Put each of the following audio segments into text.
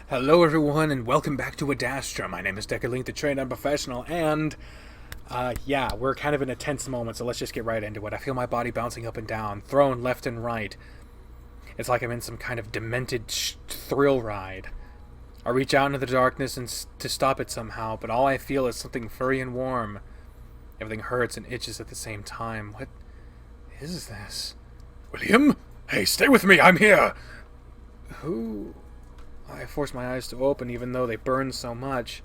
Hello everyone and welcome back to Adastra. My name is Decalink, the trained unprofessional, and yeah, we're kind of in a tense moment, so let's just get right into it. I feel my body bouncing up and down, thrown left and right. It's like I'm in some kind of demented thrill ride. I reach out into the darkness to stop it somehow, but all I feel is something furry and warm. Everything hurts and itches at the same time. What is this? William? Hey, stay with me, I'm here! Who? I force my eyes to open even though they burn so much.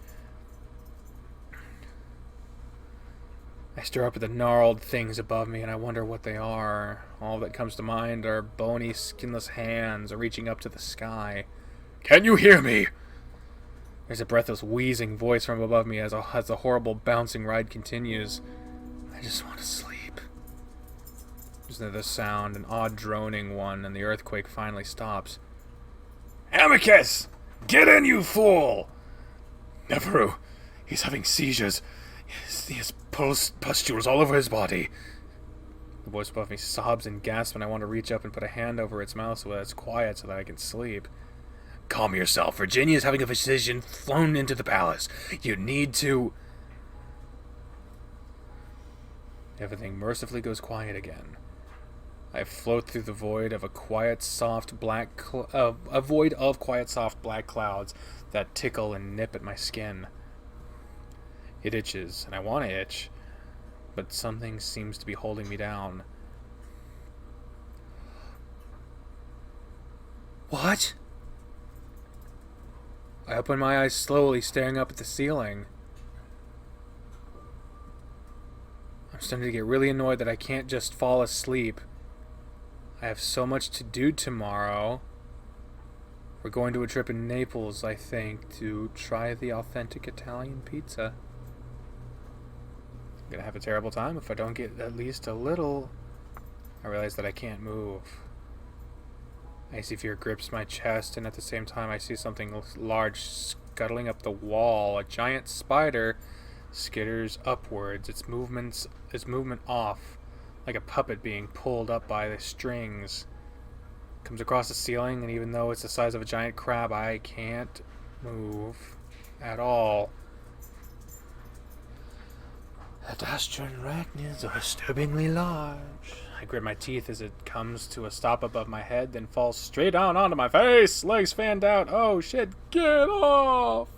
I stare up at the gnarled things above me and I wonder what they are. All that comes to mind are bony, skinless hands reaching up to the sky. Can you hear me? There's a breathless, wheezing voice from above me as the horrible bouncing ride continues. I just want to sleep. There's another sound, an odd droning one, and the earthquake finally stops. Amicus! Get in, you fool! Neveru, he's having seizures. He has pustules all over his body. The voice above me sobs and gasps, and I want to reach up and put a hand over its mouth so that it's quiet so that I can sleep. Calm yourself. Virginia is having a physician flown into the palace. You need to... Everything mercifully goes quiet again. I float through the void of quiet, soft black clouds that tickle and nip at my skin. It itches, and I want to itch, but something seems to be holding me down. What? I open my eyes slowly, staring up at the ceiling. I'm starting to get really annoyed that I can't just fall asleep. I have so much to do tomorrow. We're going to a trip in Naples, I think, to try the authentic Italian pizza. I'm gonna have a terrible time if I don't get at least a little. I realize that I can't move. Icy fear grips my chest, and at the same time I see something large scuttling up the wall. A giant spider skitters upwards, its movement off, like a puppet being pulled up by the strings. Comes across the ceiling, and even though it's the size of a giant crab, I can't move at all. Adastran arachnids are disturbingly large. I grit my teeth as it comes to a stop above my head, then falls straight down onto my face, legs fanned out. Oh shit, get off!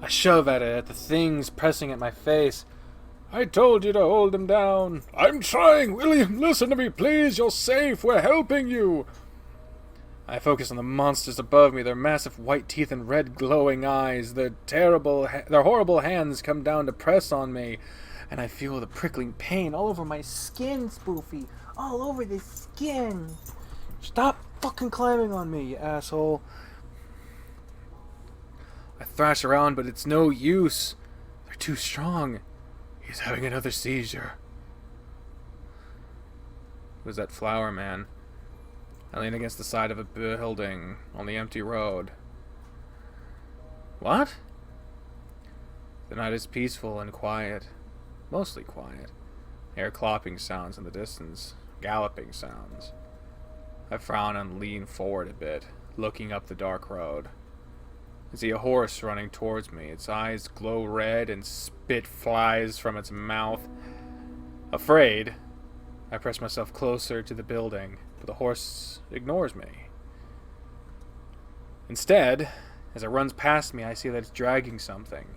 I shove at it, at the things pressing at my face. I told you to hold them down. I'm trying, William. Listen to me, please. You're safe. We're helping you. I focus on the monsters above me, their massive white teeth and red glowing eyes. Their horrible hands come down to press on me, and I feel the prickling pain all over my skin, Spoofy. All over the skin. Stop fucking climbing on me, you asshole. I thrash around, but it's no use. They're too strong. He's having another seizure. Who's that flower man? I lean against the side of a building on the empty road. What? The night is peaceful and quiet. Mostly quiet. I hear clopping sounds in the distance. Galloping sounds. I frown and lean forward a bit, looking up the dark road. I see a horse running towards me. Its eyes glow red and spit flies from its mouth. Afraid, I press myself closer to the building, but the horse ignores me. Instead, as it runs past me, I see that it's dragging something.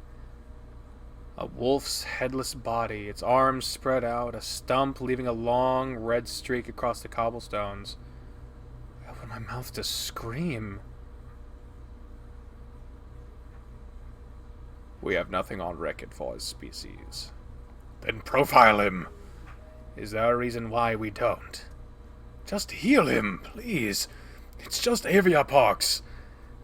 A wolf's headless body, its arms spread out, a stump leaving a long red streak across the cobblestones. I open my mouth to scream. We have nothing on record for his species. Then profile him. Is there a reason why we don't? Just heal him, please. It's just aviapox.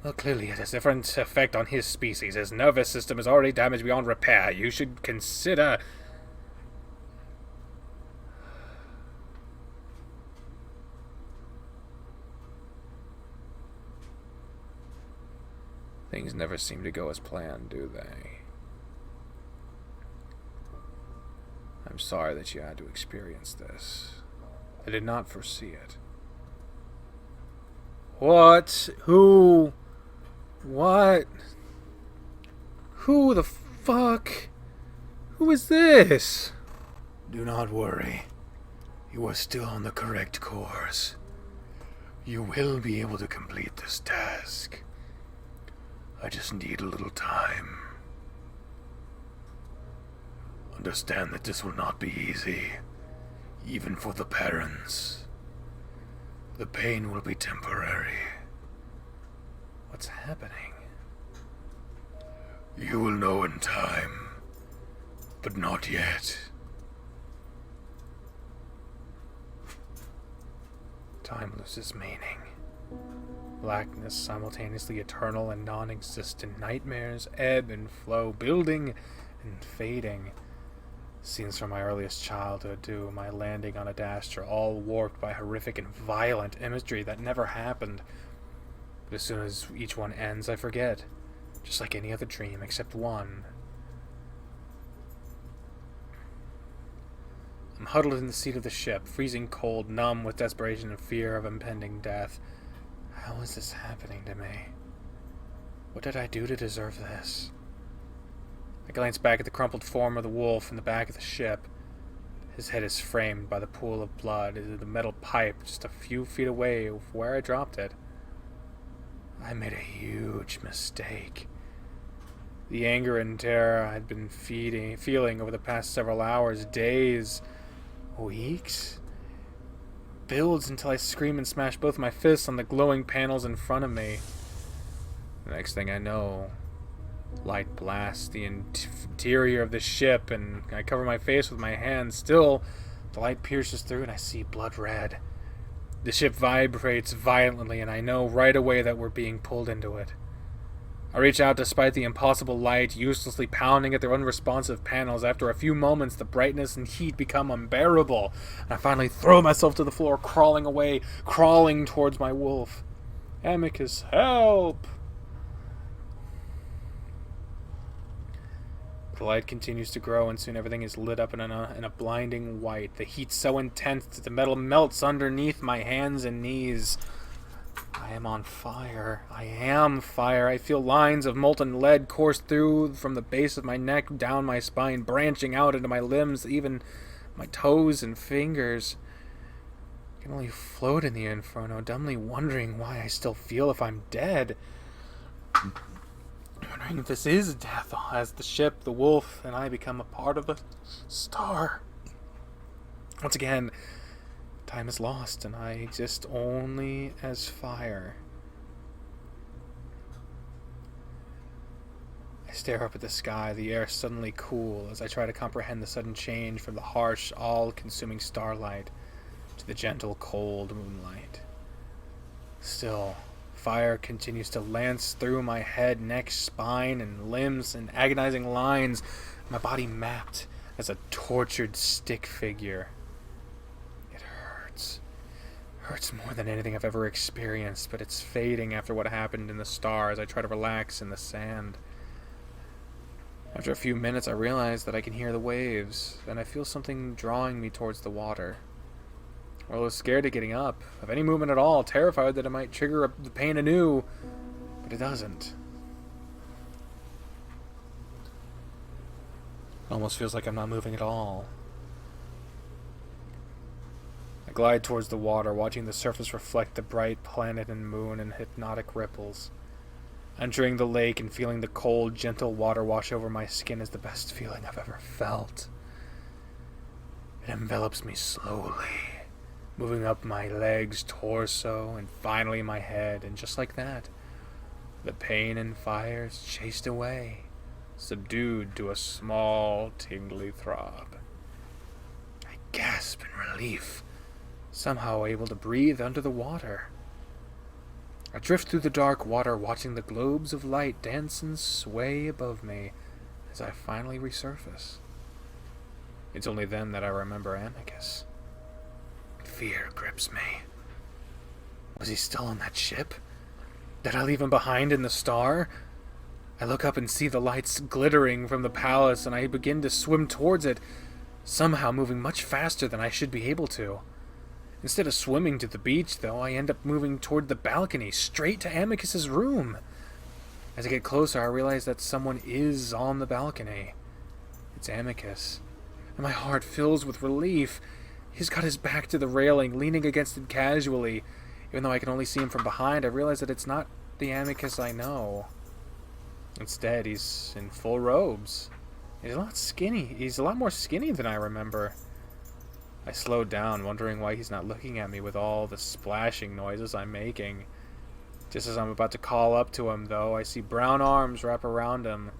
Well, clearly it has a different effect on his species. His nervous system is already damaged beyond repair. You should consider... Things never seem to go as planned, do they? I'm sorry that you had to experience this. I did not foresee it. What? Who? What? Who the fuck? Who is this? Do not worry. You are still on the correct course. You will be able to complete this task. I just need a little time. Understand that this will not be easy, even for the parents. The pain will be temporary. What's happening? You will know in time, but not yet. Time loses meaning. Blackness, simultaneously eternal and non-existent. Nightmares ebb and flow, building and fading. Scenes from my earliest childhood to my landing on Adastra, all warped by horrific and violent imagery that never happened. But as soon as each one ends, I forget. Just like any other dream, except one. I'm huddled in the seat of the ship, freezing cold, numb with desperation and fear of impending death. How is this happening to me? What did I do to deserve this? I glance back at the crumpled form of the wolf in the back of the ship. His head is framed by the pool of blood in the metal pipe just a few feet away from where I dropped it. I made a huge mistake. The anger and terror I'd been feeling over the past several hours, days, weeks, builds until I scream and smash both my fists on the glowing panels in front of me. The next thing I know, light blasts the interior of the ship, and I cover my face with my hands. Still, the light pierces through and I see blood red. The ship vibrates violently, and I know right away that we're being pulled into it. I reach out despite the impossible light, uselessly pounding at their unresponsive panels. After a few moments, the brightness and heat become unbearable, and I finally throw myself to the floor, crawling away, crawling towards my wolf. Amicus, help! The light continues to grow, and soon everything is lit up in a blinding white. The heat's so intense that the metal melts underneath my hands and knees. I am on fire. I am fire. I feel lines of molten lead course through from the base of my neck down my spine, branching out into my limbs, even my toes and fingers. I can only float in the inferno, dumbly wondering why I still feel if I'm dead. Wondering if this is death, as the ship, the wolf, and I become a part of the star. Once again, time is lost, and I exist only as fire. I stare up at the sky, the air suddenly cool, as I try to comprehend the sudden change from the harsh, all-consuming starlight to the gentle, cold moonlight. Still, fire continues to lance through my head, neck, spine, and limbs in agonizing lines, my body mapped as a tortured stick figure. It hurts. Hurts more than anything I've ever experienced, but it's fading after what happened in the star as I try to relax in the sand. After a few minutes, I realize that I can hear the waves, and I feel something drawing me towards the water. Well, I was scared of getting up, of any movement at all, terrified that it might trigger the pain anew, but it doesn't. It almost feels like I'm not moving at all. I glide towards the water, watching the surface reflect the bright planet and moon in hypnotic ripples. Entering the lake and feeling the cold, gentle water wash over my skin is the best feeling I've ever felt. It envelops me slowly, moving up my legs, torso, and finally my head, and just like that, the pain and fire is chased away, subdued to a small, tingly throb. I gasp in relief, somehow able to breathe under the water. I drift through the dark water, watching the globes of light dance and sway above me as I finally resurface. It's only then that I remember Amicus. Fear grips me. Was he still on that ship? Did I leave him behind in the star? I look up and see the lights glittering from the palace, and I begin to swim towards it, somehow moving much faster than I should be able to. Instead of swimming to the beach, though, I end up moving toward the balcony, straight to Amicus's room. As I get closer, I realize that someone is on the balcony. It's Amicus, and my heart fills with relief. He's got his back to the railing, leaning against it casually. Even though I can only see him from behind, I realize that it's not the Amicus I know. Instead, he's in full robes. He's a lot skinny. He's a lot more skinny than I remember. I slowed down, wondering why he's not looking at me with all the splashing noises I'm making. Just as I'm about to call up to him, though, I see brown arms wrap around him,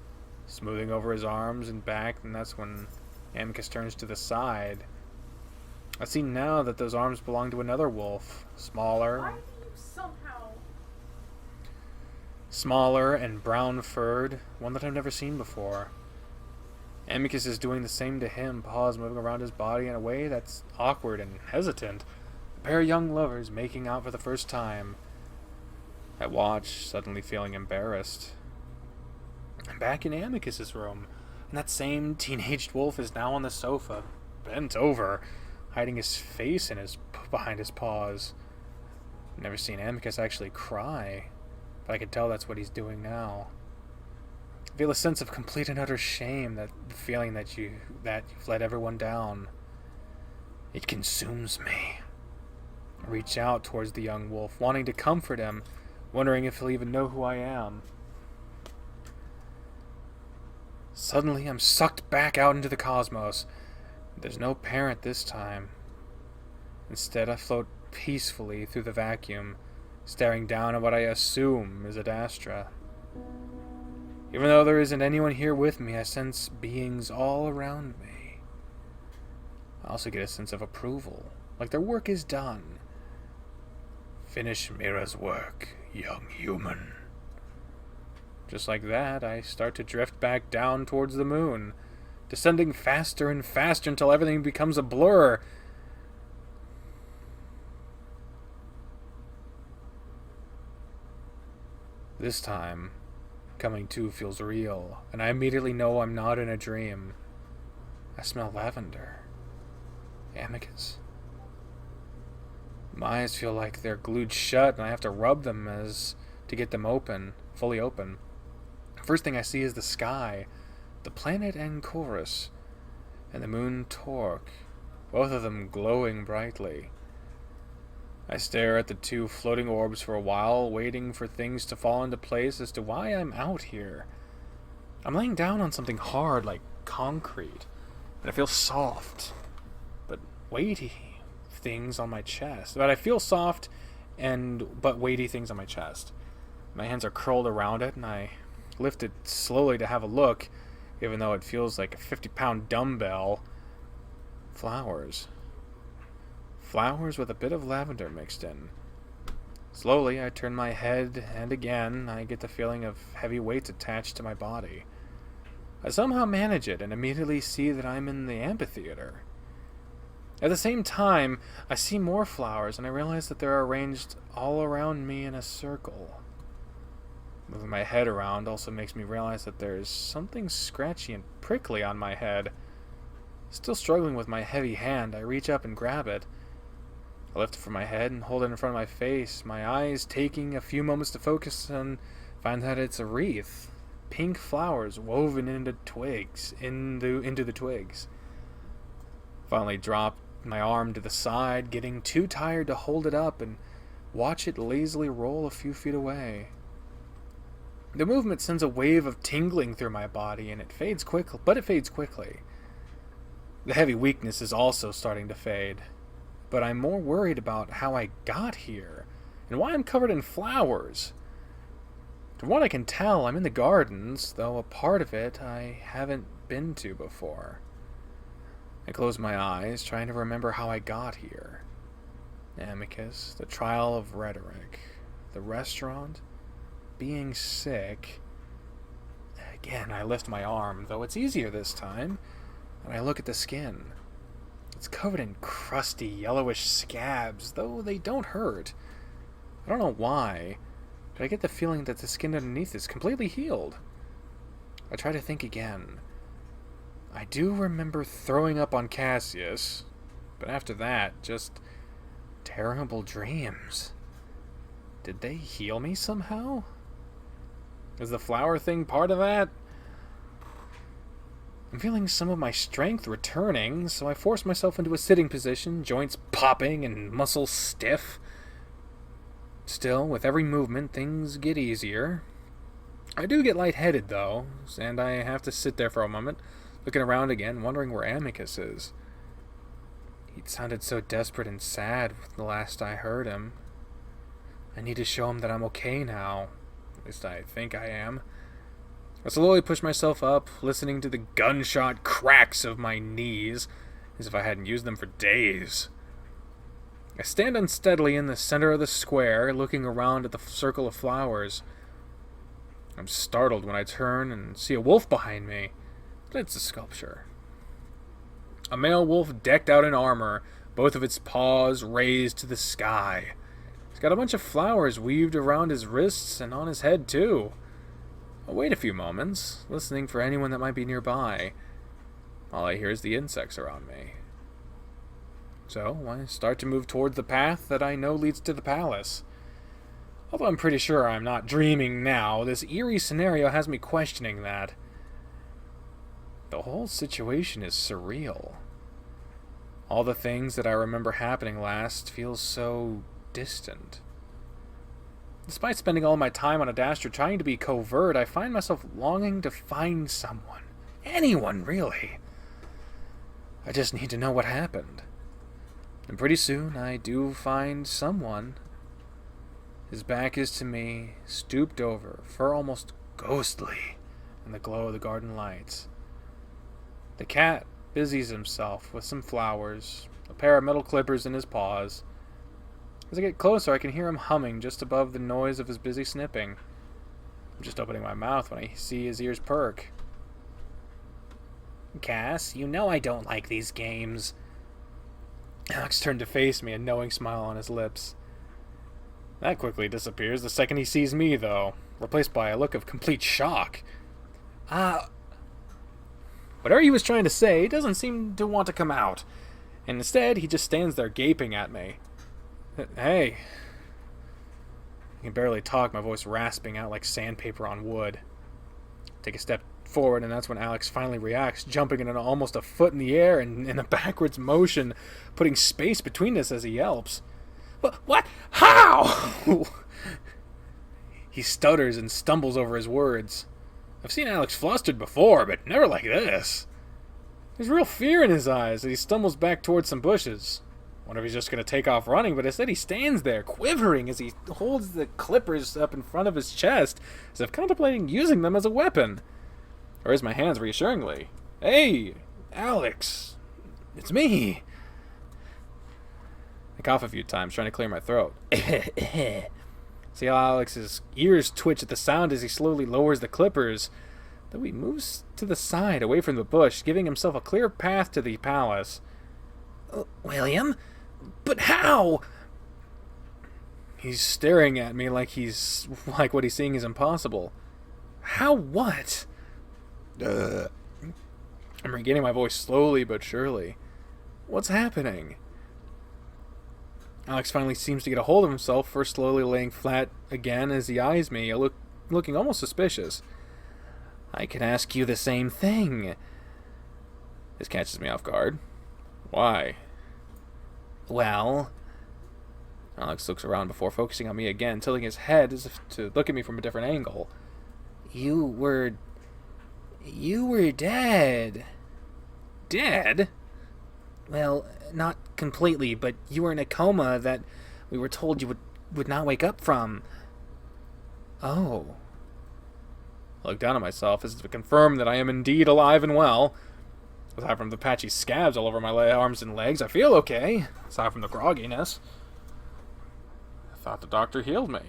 smoothing over his arms and back, and that's when Amicus turns to the side. I see now that those arms belong to another wolf, smaller and brown-furred, one that I've never seen before. Amicus is doing the same to him, paws moving around his body in a way that's awkward and hesitant. A pair of young lovers making out for the first time. I watch, suddenly feeling embarrassed. I'm back in Amicus's room, and that same teenaged wolf is now on the sofa, bent over, hiding his face behind his paws. I've never seen Amicus actually cry, but I can tell that's what he's doing now. I feel a sense of complete and utter shame, that the feeling that you've let everyone down. It consumes me. I reach out towards the young wolf, wanting to comfort him, wondering if he'll even know who I am. Suddenly, I'm sucked back out into the cosmos. There's no parent this time. Instead, I float peacefully through the vacuum, staring down at what I assume is Adastra. Even though there isn't anyone here with me, I sense beings all around me. I also get a sense of approval, like their work is done. Finish Mira's work, young human. Just like that, I start to drift back down towards the moon, descending faster and faster until everything becomes a blur. This time, coming to feels real, and I immediately know I'm not in a dream. I smell lavender. Amicus. My eyes feel like they're glued shut, and I have to rub them to get them open, fully open. First thing I see is the sky, the planet Anchorus, and the moon Torque, both of them glowing brightly. I stare at the two floating orbs for a while, waiting for things to fall into place as to why I'm out here. I'm laying down on something hard like concrete, and I feel soft, but weighty things on my chest. But I feel soft but weighty things on my chest. My hands are curled around it, and I lift it slowly to have a look, even though it feels like a 50-pound dumbbell. Flowers. Flowers with a bit of lavender mixed in. Slowly, I turn my head, and again, I get the feeling of heavy weights attached to my body. I somehow manage it and immediately see that I'm in the amphitheater. At the same time, I see more flowers, and I realize that they're arranged all around me in a circle. Moving my head around also makes me realize that there's something scratchy and prickly on my head. Still struggling with my heavy hand, I reach up and grab it. I lift it from my head and hold it in front of my face, my eyes taking a few moments to focus and find that it's a wreath. Pink flowers woven into twigs, into the twigs. Finally drop my arm to the side, getting too tired to hold it up and watch it lazily roll a few feet away. The movement sends a wave of tingling through my body, and it fades quickly. The heavy weakness is also starting to fade, but I'm more worried about how I got here and why I'm covered in flowers. From what I can tell, I'm in the gardens, though a part of it I haven't been to before. I close my eyes, trying to remember how I got here. Amicus, the trial of rhetoric, the restaurant, being sick. Again, I lift my arm, though it's easier this time, and I look at the skin. It's covered in crusty, yellowish scabs, though they don't hurt. I don't know why, but I get the feeling that the skin underneath is completely healed. I try to think again. I do remember throwing up on Cassius, but after that, just terrible dreams. Did they heal me somehow? Is the flower thing part of that? I'm feeling some of my strength returning, so I force myself into a sitting position, joints popping and muscles stiff. Still, with every movement, things get easier. I do get lightheaded, though, and I have to sit there for a moment, looking around again, wondering where Amicus is. He'd sounded so desperate and sad the last I heard him. I need to show him that I'm okay now. At least I think I am. I slowly push myself up, listening to the gunshot cracks of my knees, as if I hadn't used them for days. I stand unsteadily in the center of the square, looking around at the circle of flowers. I'm startled when I turn and see a wolf behind me, but it's a sculpture. A male wolf decked out in armor, both of its paws raised to the sky. He's got a bunch of flowers weaved around his wrists and on his head, too. I wait a few moments, listening for anyone that might be nearby. All I hear is the insects around me. So I start to move towards the path that I know leads to the palace. Although I'm pretty sure I'm not dreaming now, this eerie scenario has me questioning that. The whole situation is surreal. All the things that I remember happening last feel so distant. Despite spending all my time on Adastra trying to be covert, I find myself longing to find someone. Anyone, really. I just need to know what happened. And pretty soon, I do find someone. His back is to me, stooped over, fur almost ghostly in the glow of the garden lights. The cat busies himself with some flowers, a pair of metal clippers in his paws. As I get closer, I can hear him humming just above the noise of his busy snipping. I'm just opening my mouth when I see his ears perk. Cass, you know I don't like these games. Alex turned to face me, a knowing smile on his lips. That quickly disappears the second he sees me, though, replaced by a look of complete shock. Whatever he was trying to say doesn't seem to want to come out. And instead, he just stands there gaping at me. Hey. I can barely talk, my voice rasping out like sandpaper on wood. Take a step forward, and that's when Alex finally reacts, jumping in almost a foot in the air and in a backwards motion, putting space between us as he yelps. What? How? He stutters and stumbles over his words. I've seen Alex flustered before, but never like this. There's real fear in his eyes as he stumbles back towards some bushes. Wonder if he's just going to take off running, but instead he stands there, quivering as he holds the clippers up in front of his chest, as if contemplating using them as a weapon. I raise my hands reassuringly. Hey, Alex, it's me. I cough a few times, trying to clear my throat. See how Alex's ears twitch at the sound as he slowly lowers the clippers, though he moves to the side, away from the bush, giving himself a clear path to the palace. William? But how? He's staring at me like what he's seeing is impossible. How what? I'm regaining my voice slowly but surely. What's happening? Alex finally seems to get a hold of himself, first slowly laying flat again as he eyes me, looking almost suspicious. I can ask you the same thing. This catches me off guard. Why? Well... Alex looks around before focusing on me again, tilting his head as if to look at me from a different angle. You were dead. Dead? Well, not completely, but you were in a coma that we were told you would not wake up from. Oh. I look down at myself as if to confirm that I am indeed alive and well. Aside from the patchy scabs all over my arms and legs, I feel okay, aside from the grogginess. I thought the doctor healed me.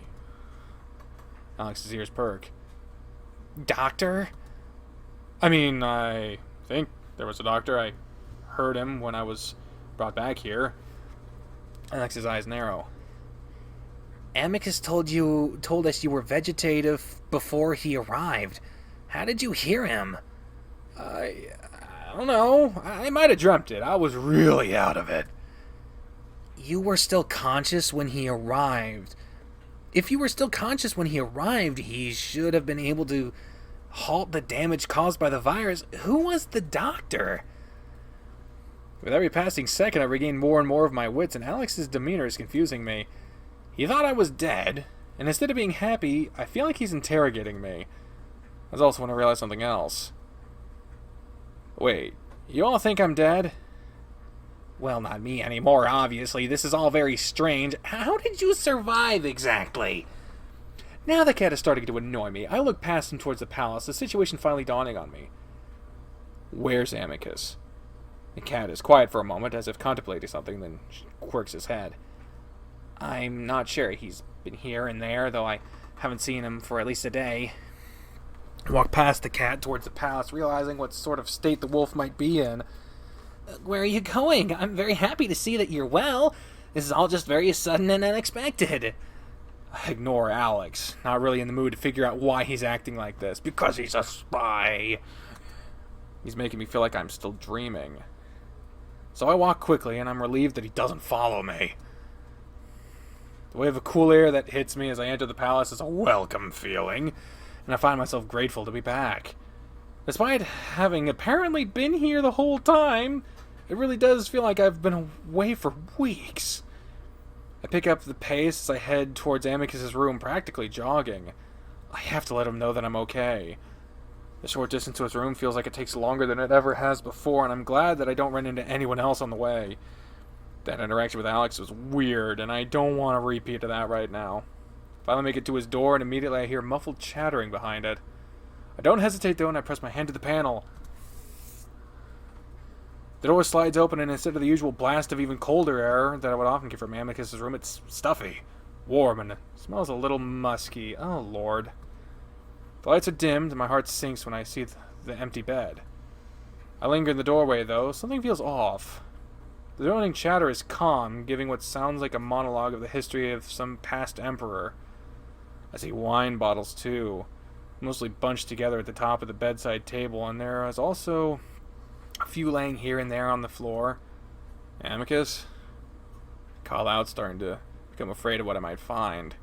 Alex's ears perk. Doctor? I mean, I think there was a doctor. I heard him when I was brought back here. Alex's eyes narrow. Amicus told us you were vegetative before he arrived. How did you hear him? I don't know. I might have dreamt it. I was really out of it. You were still conscious when he arrived. If you were still conscious when he arrived, he should have been able to halt the damage caused by the virus. Who was the doctor? With every passing second, I regain more and more of my wits, and Alex's demeanor is confusing me. He thought I was dead, and instead of being happy, I feel like he's interrogating me. I was also when I realized something else. Wait, you all think I'm dead? Well, not me anymore, obviously. This is all very strange. How did you survive exactly? Now the cat is starting to annoy me. I look past him towards the palace, the situation finally dawning on me. Where's Amicus? The cat is quiet for a moment, as if contemplating something, then quirks his head. I'm not sure. He's been here and there, though I haven't seen him for at least a day. I walk past the cat towards the palace, realizing what sort of state the wolf might be in. Where are you going? I'm very happy to see that you're well. This is all just very sudden and unexpected. I ignore Alex, not really in the mood to figure out why he's acting like this. Because he's a spy. He's making me feel like I'm still dreaming. So I walk quickly, and I'm relieved that he doesn't follow me. The wave of cool air that hits me as I enter the palace is a welcome feeling, and I find myself grateful to be back. Despite having apparently been here the whole time, it really does feel like I've been away for weeks. I pick up the pace as I head towards Amicus's room, practically jogging. I have to let him know that I'm okay. The short distance to his room feels like it takes longer than it ever has before, and I'm glad that I don't run into anyone else on the way. That interaction with Alex was weird, and I don't want to repeat of that right now. Finally make it to his door, and immediately I hear muffled chattering behind it. I don't hesitate though, and I press my hand to the panel. The door slides open, and instead of the usual blast of even colder air that I would often get from Amicus's room, it's stuffy, warm, and it smells a little musky. Oh, Lord. The lights are dimmed, and my heart sinks when I see the empty bed. I linger in the doorway, though. Something feels off. The droning chatter is calm, giving what sounds like a monologue of the history of some past emperor. I see wine bottles, too, mostly bunched together at the top of the bedside table, and there is also a few laying here and there on the floor. Amicus? I call out, starting to become afraid of what I might find.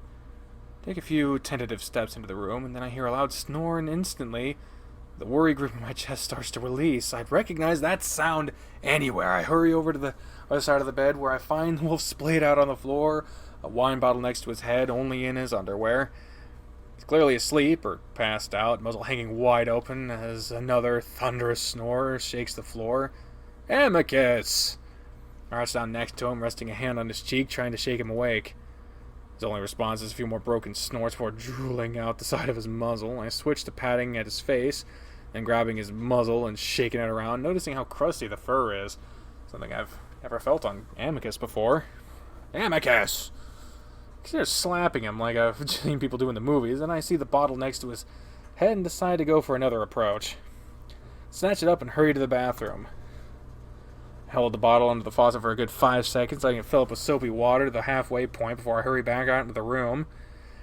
Take a few tentative steps into the room, and then I hear a loud snore, and instantly, the worry grip in my chest starts to release. I'd recognize that sound anywhere. I hurry over to the other side of the bed, where I find the wolf splayed out on the floor, a wine bottle next to his head, only in his underwear. He's clearly asleep, or passed out, muzzle hanging wide open, as another thunderous snore shakes the floor. Amicus! I rush down next to him, resting a hand on his cheek, trying to shake him awake. His only response is a few more broken snorts before drooling out the side of his muzzle. I switch to patting at his face, then grabbing his muzzle and shaking it around, noticing how crusty the fur is. Something I've never felt on Amicus before. Amicus! I start slapping him like I've seen people do in the movies, and I see the bottle next to his head and decide to go for another approach. Snatch it up and hurry to the bathroom. Held the bottle under the faucet for a good 5 seconds, letting it fill up with soapy water to the halfway point before I hurry back out into the room.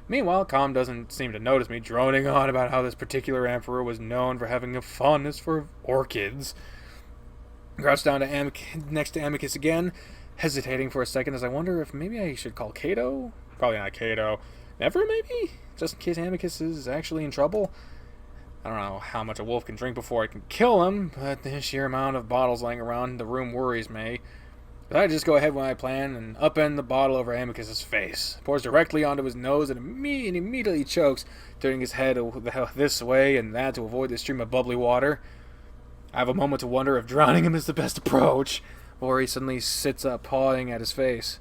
Meanwhile, Calm doesn't seem to notice me, droning on about how this particular emperor was known for having a fondness for orchids. Crouch down to next to Amicus again, hesitating for a second as I wonder if maybe I should call Cato? Probably not Cato. Never, maybe? Just in case Amicus is actually in trouble? I don't know how much a wolf can drink before I can kill him, but the sheer amount of bottles laying around the room worries me. But I just go ahead with my plan and upend the bottle over Amicus's face. Pours directly onto his nose and immediately chokes, turning his head this way and that to avoid the stream of bubbly water. I have a moment to wonder if drowning him is the best approach, before he suddenly sits up, pawing at his face.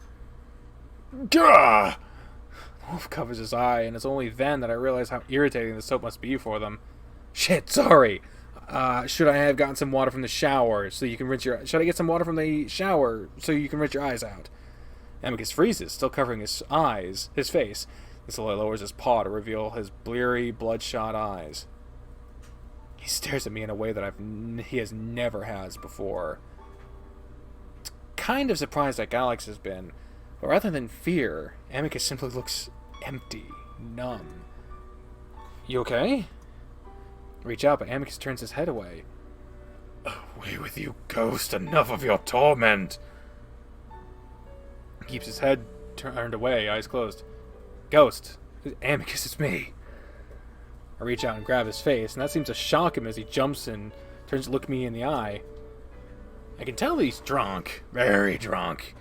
Gah! The wolf covers his eye, and it's only then that I realize how irritating the soap must be for them. Shit, sorry. Should I have gotten some water from the shower so you can rinse your... Should I get some water from the shower so you can rinse your eyes out? Amicus freezes, still covering his face. He slowly lowers his paw to reveal his bleary, bloodshot eyes. He stares at me in a way that he has never has before. It's kind of surprised like Alex has been, but rather than fear, Amicus simply looks empty, numb. You okay? Reach out, but Amicus turns his head away. Away with you, ghost. Enough of your torment. He keeps his head turned away, eyes closed. Ghost. Amicus, it's me. I reach out and grab his face, and that seems to shock him as he jumps and turns to look me in the eye. I can tell he's drunk. Very drunk.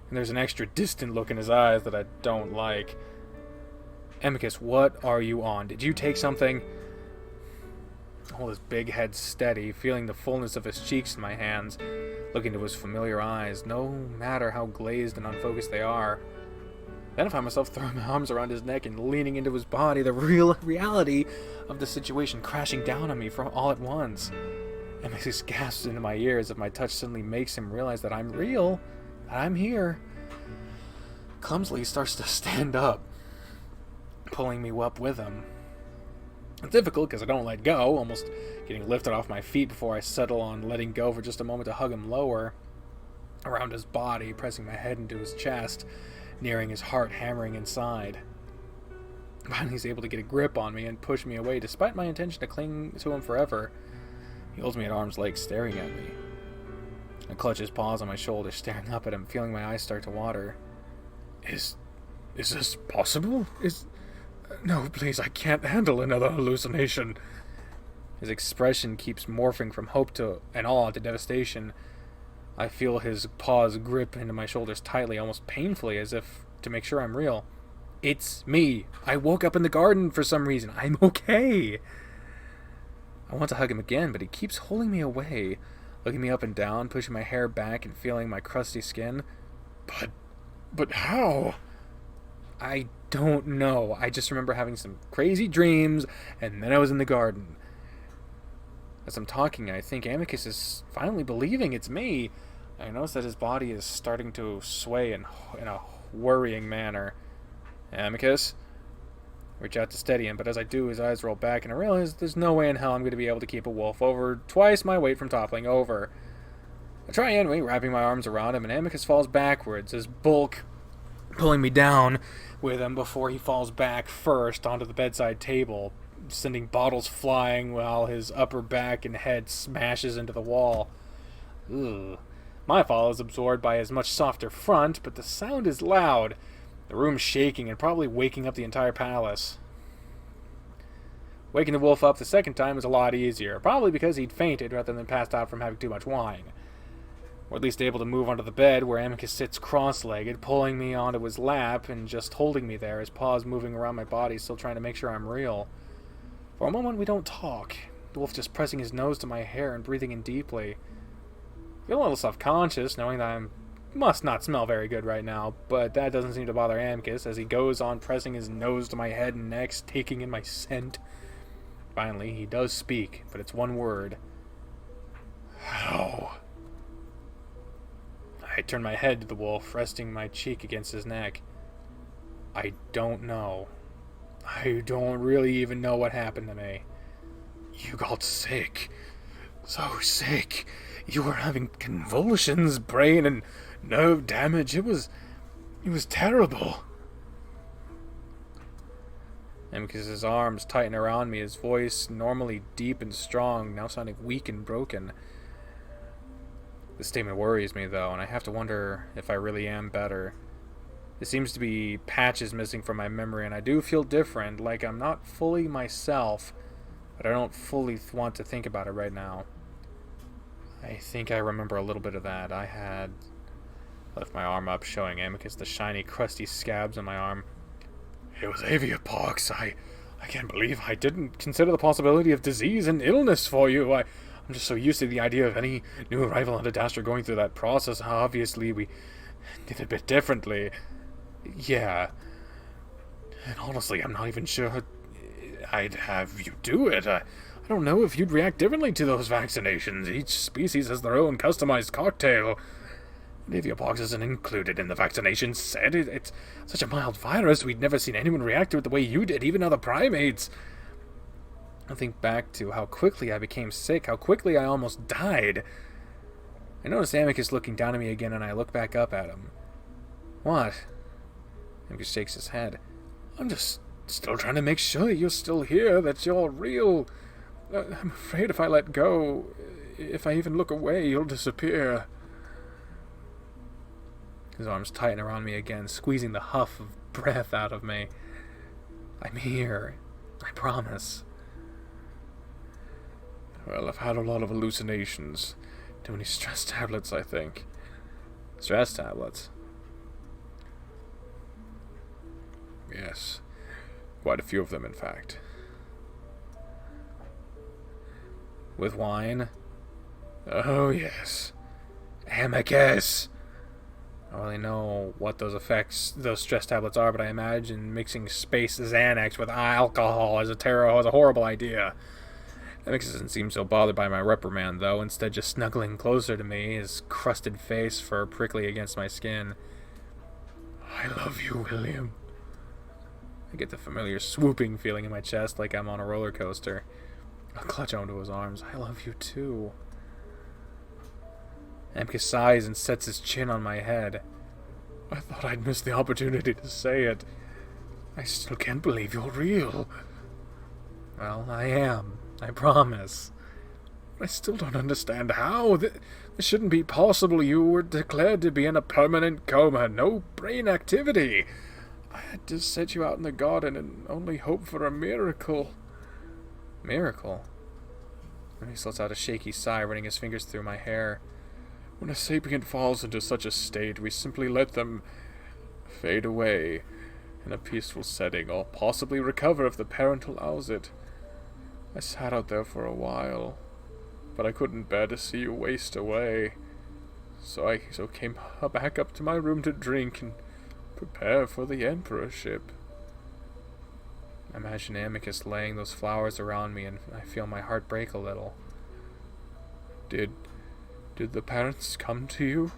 And there's an extra distant look in his eyes that I don't like. Amicus, what are you on? Did you take something? I hold his big head steady, feeling the fullness of his cheeks in my hands, looking into his familiar eyes, no matter how glazed and unfocused they are. Then I find myself throwing my arms around his neck and leaning into his body, the reality of the situation crashing down on me from all at once. Amicus gasps into my ears as my touch suddenly makes him realize that I'm real, that I'm here. Clumsily, he starts to stand up, pulling me up with him. It's difficult because I don't let go, almost getting lifted off my feet before I settle on letting go for just a moment to hug him lower, around his body, pressing my head into his chest, nearing his heart hammering inside. Finally, he's able to get a grip on me and push me away, despite my intention to cling to him forever. He holds me at arm's length, staring at me. I clutch his paws on my shoulder, staring up at him, feeling my eyes start to water. Is this possible? No, please, I can't handle another hallucination. His expression keeps morphing from hope to and awe to devastation. I feel his paws grip into my shoulders tightly, almost painfully, as if to make sure I'm real. It's me. I woke up in the garden for some reason. I'm okay. I want to hug him again, but he keeps holding me away, looking me up and down, pushing my hair back and feeling my crusty skin. But how? I don't know. I just remember having some crazy dreams, and then I was in the garden. As I'm talking, I think Amicus is finally believing it's me. I notice that his body is starting to sway in a worrying manner. Amicus? Reach out to steady him, but as I do, his eyes roll back, and I realize there's no way in hell I'm going to be able to keep a wolf over twice my weight from toppling over. I try anyway, wrapping my arms around him, and Amicus falls backwards, his bulk pulling me down with him before he falls back first onto the bedside table, sending bottles flying while his upper back and head smashes into the wall. Ugh. My fall is absorbed by his much softer front, but the sound is loud, the room shaking and probably waking up the entire palace. Waking the wolf up the second time is a lot easier, probably because he'd fainted rather than passed out from having too much wine. Or at least able to move onto the bed where Amicus sits cross-legged, pulling me onto his lap and just holding me there, his paws moving around my body, still trying to make sure I'm real. For a moment we don't talk, the wolf just pressing his nose to my hair and breathing in deeply. I feel a little self-conscious, knowing that I must not smell very good right now, but that doesn't seem to bother Amicus as he goes on pressing his nose to my head and neck, taking in my scent. Finally, he does speak, but it's one word. How? I turn my head to the wolf, resting my cheek against his neck. I don't know. I don't really even know what happened to me. You got sick. So sick. You were having convulsions, brain and nerve damage. It was terrible. Amicus's arms tighten around me, his voice, normally deep and strong, now sounding weak and broken. This statement worries me, though, and I have to wonder if I really am better. There seems to be patches missing from my memory, and I do feel different, like I'm not fully myself, but I don't fully want to think about it right now. I think I remember a little bit of that. I had left my arm up, showing Amicus the shiny, crusty scabs on my arm. It was aviapox. I can't believe I didn't consider the possibility of disease and illness for you. I'm just so used to the idea of any new arrival on Adastra going through that process. Obviously, we did it a bit differently. Yeah. And honestly, I'm not even sure I'd have you do it. I don't know if you'd react differently to those vaccinations. Each species has their own customized cocktail. Aviapox isn't included in the vaccination set. It's such a mild virus, we'd never seen anyone react to it the way you did, even other primates. I think back to how quickly I became sick, how quickly I almost died. I notice Amicus looking down at me again, and I look back up at him. What? Amicus shakes his head. I'm just still trying to make sure that you're still here, that you're real. I'm afraid if I let go, if I even look away, you'll disappear. His arms tighten around me again, squeezing the huff of breath out of me. I'm here. I promise. Well, I've had a lot of hallucinations. Too many stress tablets, I think. Stress tablets? Yes. Quite a few of them, in fact. With wine? Oh, yes. Amicus! I don't really know what those stress tablets are, but I imagine mixing space Xanax with alcohol is a horrible idea. Amicus doesn't seem so bothered by my reprimand, though, instead just snuggling closer to me, his crusted face fur prickly against my skin. I love you, William. I get the familiar swooping feeling in my chest like I'm on a roller coaster. I'll clutch onto his arms. I love you, too. Amicus sighs and sets his chin on my head. I thought I'd missed the opportunity to say it. I still can't believe you're real. Well, I am. I promise. I still don't understand how. This shouldn't be possible. You were declared to be in a permanent coma. No brain activity. I had to set you out in the garden and only hope for a miracle. Miracle? And he lets out a shaky sigh, running his fingers through my hair. When a sapient falls into such a state, we simply let them fade away in a peaceful setting, or possibly recover if the parent allows it. I sat out there for a while, but I couldn't bear to see you waste away. So I came back up to my room to drink and prepare for the emperorship. I imagine Amicus laying those flowers around me, and I feel my heart break a little. Did the parents come to you?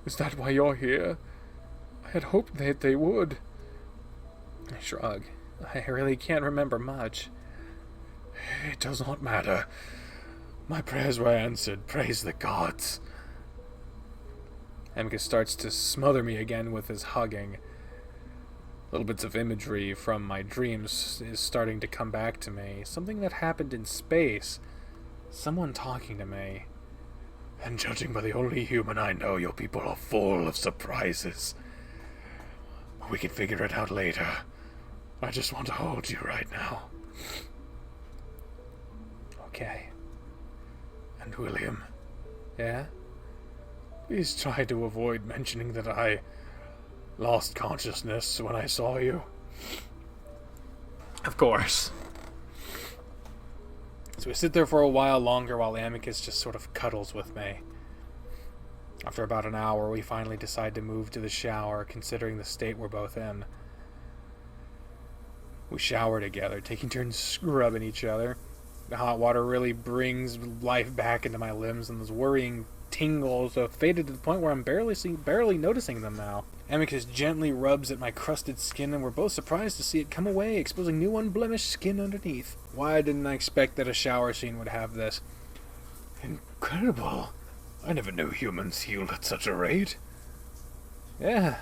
Is that why you're here? I had hoped that they would. I shrug. I really can't remember much. It does not matter. My prayers were answered. Praise the gods. Amicus starts to smother me again with his hugging. Little bits of imagery from my dreams is starting to come back to me. Something that happened in space. Someone talking to me. And judging by the only human I know, your people are full of surprises. We can figure it out later. I just want to hold you right now. Okay. And William? Yeah? Please try to avoid mentioning that I lost consciousness when I saw you. Of course. So we sit there for a while longer while Amicus just sort of cuddles with me. After about an hour, we finally decide to move to the shower, considering the state we're both in. We shower together, taking turns scrubbing each other. The hot water really brings life back into my limbs, and those worrying tingles have faded to the point where I'm barely noticing them now. Amicus gently rubs at my crusted skin, and we're both surprised to see it come away, exposing new unblemished skin underneath. Why didn't I expect that a shower scene would have this? Incredible. I never knew humans healed at such a rate. Yeah.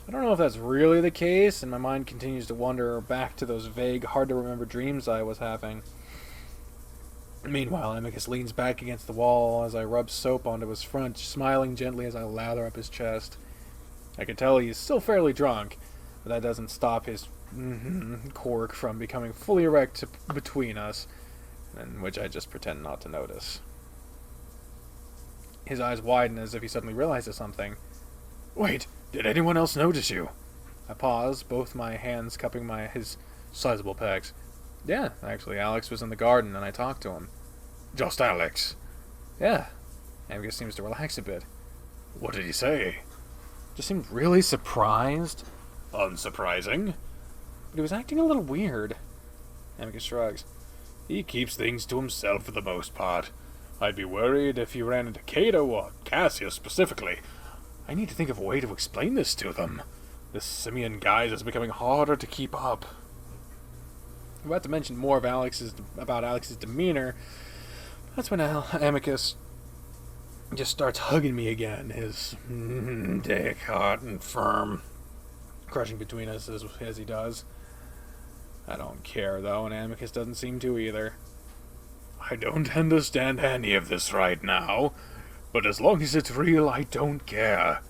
I don't know if that's really the case, and my mind continues to wander back to those vague, hard-to-remember dreams I was having. Meanwhile, Amicus leans back against the wall as I rub soap onto his front, smiling gently as I lather up his chest. I can tell he's still fairly drunk, but that doesn't stop his cork from becoming fully erect between us, and which I just pretend not to notice. His eyes widen as if he suddenly realizes something. Wait, did anyone else notice you? I pause, both my hands cupping his sizable pecs. Yeah, actually, Alex was in the garden and I talked to him. Just Alex? Yeah. Amicus seems to relax a bit. What did he say? Just seemed really surprised. Unsurprising. But he was acting a little weird. Amicus shrugs. He keeps things to himself for the most part. I'd be worried if you ran into Cato or Cassius specifically. I need to think of a way to explain this to them. This simian guise is becoming harder to keep up. I'm about to mention more of about Alex's demeanor. That's when Amicus just starts hugging me again, his dick hot and firm, crushing between us as he does. I don't care, though, and Amicus doesn't seem to either. I don't understand any of this right now, but as long as it's real, I don't care.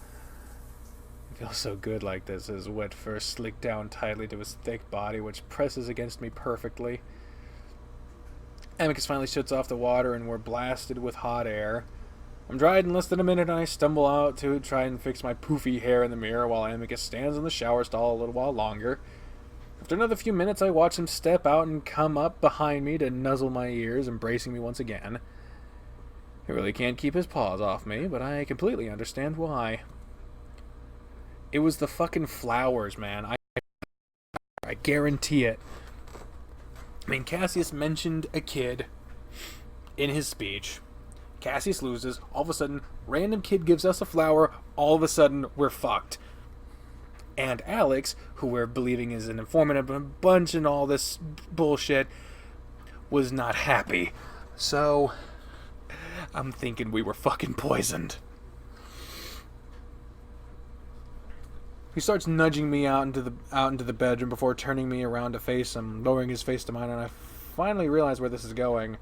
Feels so good like this. His wet fur slicked down tightly to his thick body, which presses against me perfectly. Amicus finally shuts off the water, and we're blasted with hot air. I'm dried in less than a minute, and I stumble out to try and fix my poofy hair in the mirror while Amicus stands in the shower stall a little while longer. After another few minutes, I watch him step out and come up behind me to nuzzle my ears, embracing me once again. He really can't keep his paws off me, but I completely understand why. It was the fucking flowers, man. I guarantee it. I mean, Cassius mentioned a kid in his speech. Cassius loses. All of a sudden, random kid gives us a flower. All of a sudden, we're fucked. And Alex, who we're believing is an informant of a bunch and all this bullshit, was not happy. So, I'm thinking we were fucking poisoned. He starts nudging me out into the bedroom before turning me around to face him, lowering his face to mine, and I finally realize where this is going. It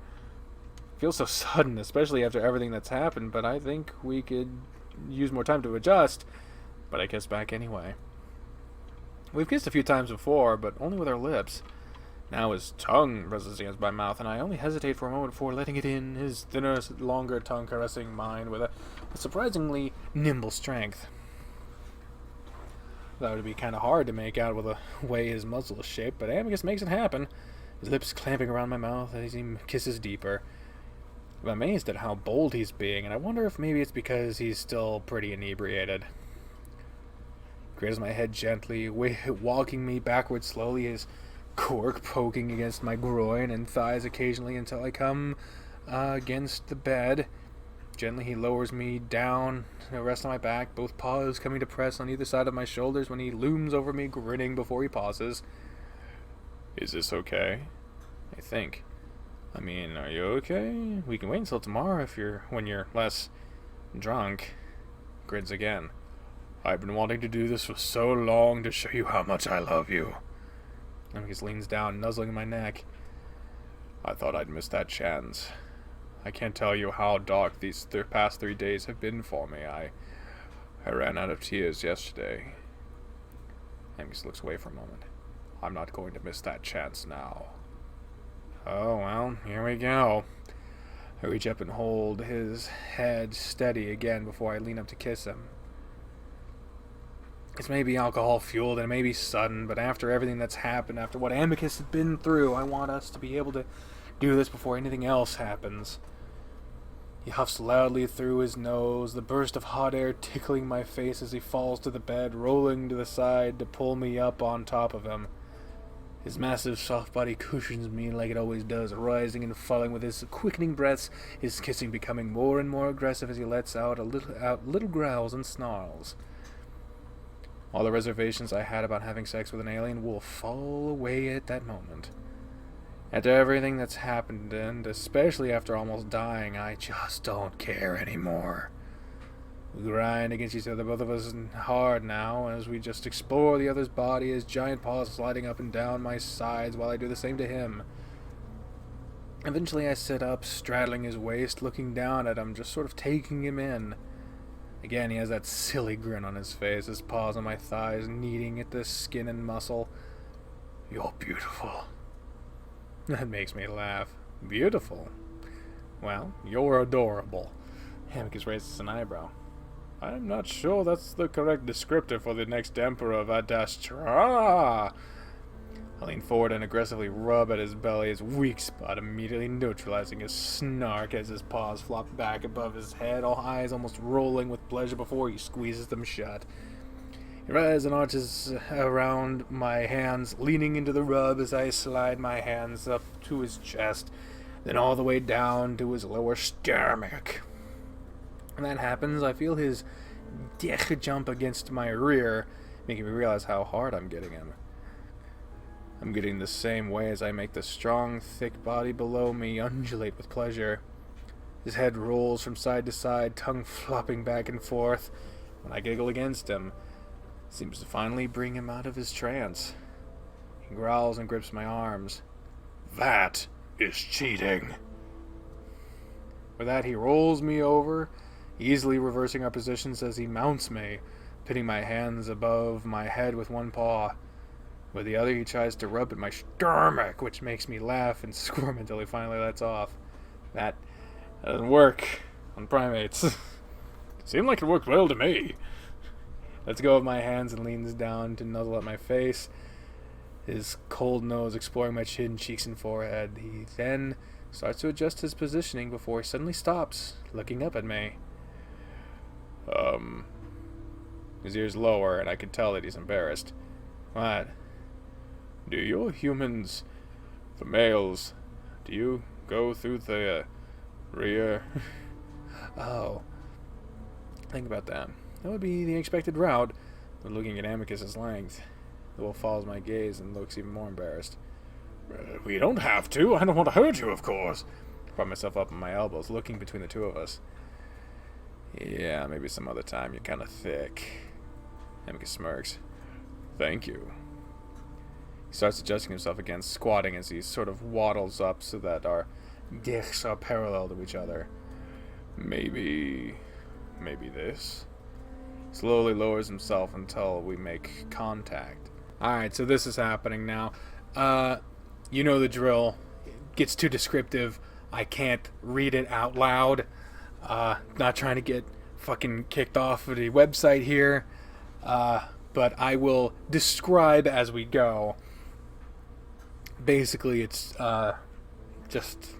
feels so sudden, especially after everything that's happened, but I think we could use more time to adjust. But I kiss back anyway. We've kissed a few times before, but only with our lips. Now his tongue presses against my mouth, and I only hesitate for a moment before letting it in, his thinner, longer tongue caressing mine with a surprisingly nimble strength. That would be kind of hard to make out with the way his muzzle is shaped, but Amicus makes it happen, his lips clamping around my mouth as he kisses deeper. I'm amazed at how bold he's being, and I wonder if maybe it's because he's still pretty inebriated. He raises my head gently, walking me backwards slowly, his cork poking against my groin and thighs occasionally until I come against the bed. Gently he lowers me down, the rest on my back, both paws coming to press on either side of my shoulders when he looms over me, grinning before he pauses. Is this okay? I think. I mean, are you okay? We can wait until tomorrow when you're less drunk. Grins again. I've been wanting to do this for so long to show you how much I love you. Amicus leans down, nuzzling my neck. I thought I'd miss that chance. I can't tell you how dark these past 3 days have been for me. I ran out of tears yesterday. Amicus looks away for a moment. I'm not going to miss that chance now. Oh, well, here we go. I reach up and hold his head steady again before I lean up to kiss him. It's maybe alcohol-fueled and it may be sudden, but after everything that's happened, after what Amicus has been through, I want us to be able to do this before anything else happens. He huffs loudly through his nose, the burst of hot air tickling my face as he falls to the bed, rolling to the side to pull me up on top of him. His massive soft body cushions me like it always does, rising and falling with his quickening breaths, his kissing becoming more and more aggressive as he lets out little growls and snarls. All the reservations I had about having sex with an alien will fall away at that moment. After everything that's happened, and especially after almost dying, I just don't care anymore. We grind against each other, both of us hard now, as we just explore the other's body, his giant paws sliding up and down my sides while I do the same to him. Eventually I sit up, straddling his waist, looking down at him, just sort of taking him in. Again, he has that silly grin on his face, his paws on my thighs, kneading at the skin and muscle. You're beautiful. That makes me laugh. Beautiful? Well, you're adorable. Amicus raises an eyebrow. I'm not sure that's the correct descriptor for the next emperor of Adastra. I lean forward and aggressively rub at his belly, his weak spot immediately neutralizing his snark as his paws flop back above his head, all eyes almost rolling with pleasure before he squeezes them shut. He rises and arches around my hands, leaning into the rub as I slide my hands up to his chest, then all the way down to his lower stomach. When that happens, I feel his dick jump against my rear, making me realize how hard I'm getting him. I'm getting the same way as I make the strong, thick body below me undulate with pleasure. His head rolls from side to side, tongue flopping back and forth. When I giggle against him, it seems to finally bring him out of his trance. He growls and grips my arms. That is cheating. With that, he rolls me over, easily reversing our positions as he mounts me, pinning my hands above my head with one paw. With the other, he tries to rub at my stomach, which makes me laugh and squirm until he finally lets off. That doesn't work on primates. Seemed like it worked well to me. Lets go of my hands and leans down to nuzzle at my face, his cold nose exploring my chin, cheeks, and forehead. He then starts to adjust his positioning before he suddenly stops, looking up at me. His ears lower, and I can tell that he's embarrassed. What? Do you humans, for males, do you go through the rear? Oh. Think about that. That would be the expected route, but looking at Amicus's length. The wolf follows my gaze and looks even more embarrassed. We don't have to. I don't want to hurt you, of course. I brought myself up on my elbows, looking between the two of us. Yeah, maybe some other time. You're kind of thick. Amicus smirks. Thank you. He starts adjusting himself again, squatting as he sort of waddles up so that our dicks are parallel to each other. Maybe this? Slowly lowers himself until we make contact. Alright, so this is happening now. You know the drill. It gets too descriptive. I can't read it out loud. Not trying to get fucking kicked off of the website here. But I will describe as we go. Basically, it's just,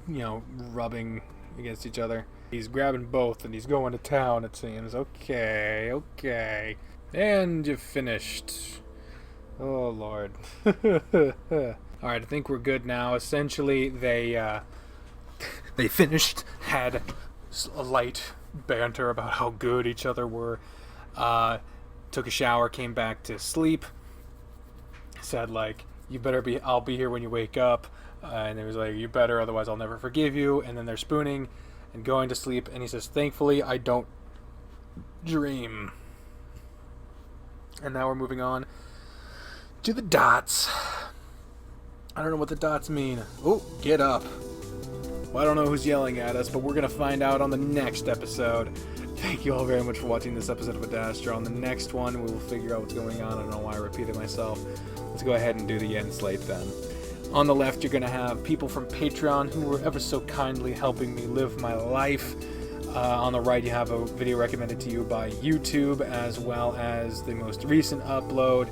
rubbing against each other. He's grabbing both, and he's going to town, it seems. Okay. And you've finished. Oh, Lord. Alright, I think we're good now. Essentially, they finished, had a light banter about how good each other were. Took a shower, came back to sleep. Said, I'll be here when you wake up. And it was like, you better, otherwise I'll never forgive you. And then they're spooning and going to sleep. And he says, thankfully, I don't dream. And now we're moving on to the dots. I don't know what the dots mean. Oh, get up. Well, I don't know who's yelling at us, but we're going to find out on the next episode. Thank you all very much for watching this episode of Adastra. On the next one, we will figure out what's going on. I don't know why I repeated myself. Let's go ahead and do the end slate then. On the left, you're going to have people from Patreon who were ever so kindly helping me live my life. On the right, you have a video recommended to you by YouTube, as well as the most recent upload.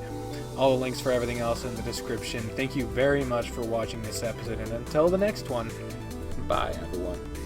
All the links for everything else in the description. Thank you very much for watching this episode, and until the next one, bye everyone.